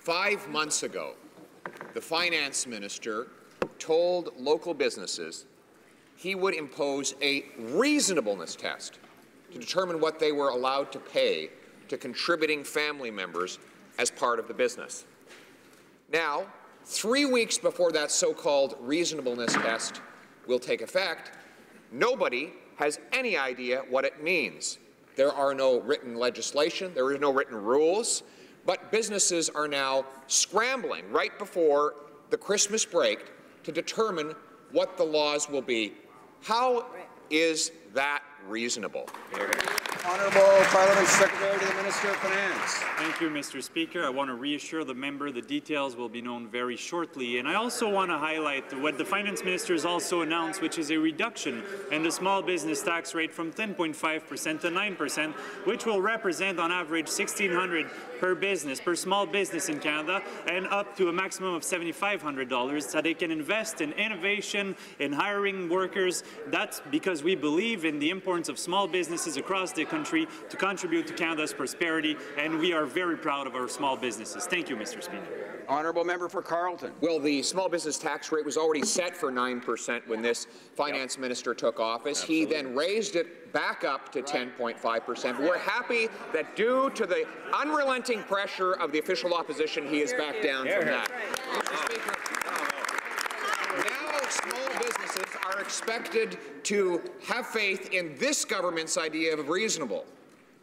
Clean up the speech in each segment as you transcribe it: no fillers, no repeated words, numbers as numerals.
5 months ago, the finance minister told local businesses he would impose a reasonableness test to determine what they were allowed to pay to contributing family members as part of the business. Now, 3 weeks before that so-called reasonableness test will take effect, nobody has any idea what it means. There are no written legislation, there are no written rules, but businesses are now scrambling right before the Christmas break to determine what the laws will be. How is that reasonable? Honourable Parliament Secretary to the Minister of Finance. Thank you, Mr. Speaker. I want to reassure the member the details will be known very shortly. And I also want to highlight what the Finance Minister has also announced, which is a reduction in the small business tax rate from 10.5% to 9%, which will represent on average $1,600 per small business in Canada, and up to a maximum of $7,500, so they can invest in innovation, in hiring workers. That's because we believe in the importance of small businesses across the country to contribute to Canada's prosperity, and we are very proud of our small businesses. Thank you, Mr. Speaker. Honourable member for Carleton. Well, the small business tax rate was already set for 9% when this finance minister took office. He then raised it back up to 10.5%. We're happy that due to the unrelenting pressure of the official opposition, he is back down from that. Mr. Speaker, now small businesses are expected to have faith in this government's idea of reasonable.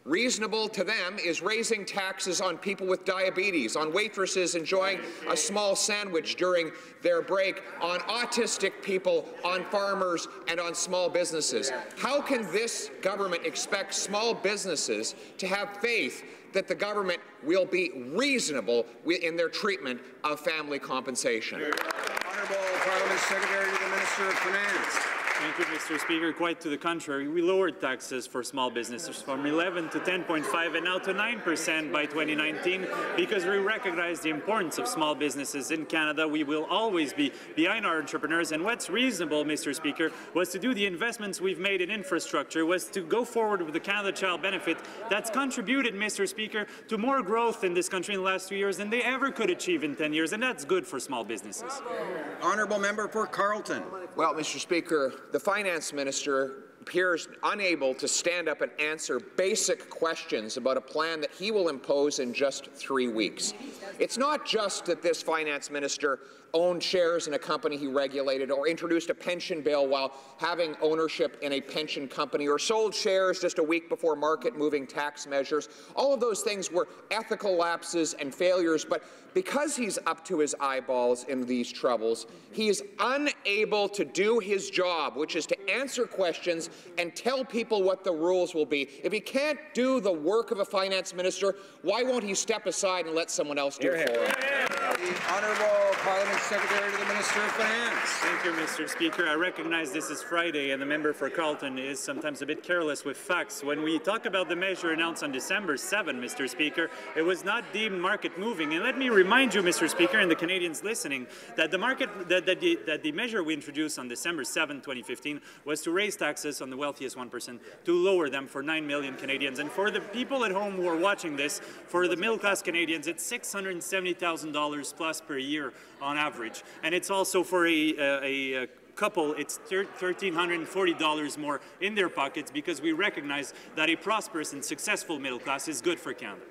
Reasonable to them is raising taxes on people with diabetes, on waitresses enjoying a small sandwich during their break, on autistic people, on farmers, and on small businesses. How can this government expect small businesses to have faith that the government will be reasonable in their treatment of family compensation? Honourable Parliament Secretary to the Minister of Finance. Thank you, Mr. Speaker. Quite to the contrary, we lowered taxes for small businesses from 11 to 10.5 and now to 9% by 2019 because we recognize the importance of small businesses in Canada. We will always be behind our entrepreneurs, and what's reasonable, Mr. Speaker, was to do the investments we've made in infrastructure, was to go forward with the Canada Child Benefit that's contributed, Mr. Speaker, to more growth in this country in the last 2 years than they ever could achieve in 10 years, and that's good for small businesses. Honourable member for Carleton. Well, Mr. Speaker, the finance minister appears unable to stand up and answer basic questions about a plan that he will impose in just 3 weeks. It's not just that this finance minister owned shares in a company he regulated, or introduced a pension bill while having ownership in a pension company, or sold shares just a week before market-moving tax measures. All of those things were ethical lapses and failures, but because he's up to his eyeballs in these troubles, he is unable to do his job, which is to answer questions and tell people what the rules will be. If he can't do the work of a finance minister, why won't he step aside and let someone else do it for him? The Honourable Parliament Secretary to the Minister of Finance. Thank you, Mr. Speaker. I recognize this is Friday and the member for Carleton is sometimes a bit careless with facts. When we talk about the measure announced on December 7, Mr. Speaker, it was not deemed market moving. And let me remind you, Mr. Speaker, and the Canadians listening, that the measure we introduced on December 7, 2015 was to raise taxes on the wealthiest 1%, to lower them for 9 million Canadians. And for the people at home who are watching this, for the middle-class Canadians, it's $670,000 plus per year on average. And it's also for a couple, it's $1,340 more in their pockets because we recognize that a prosperous and successful middle class is good for Canada.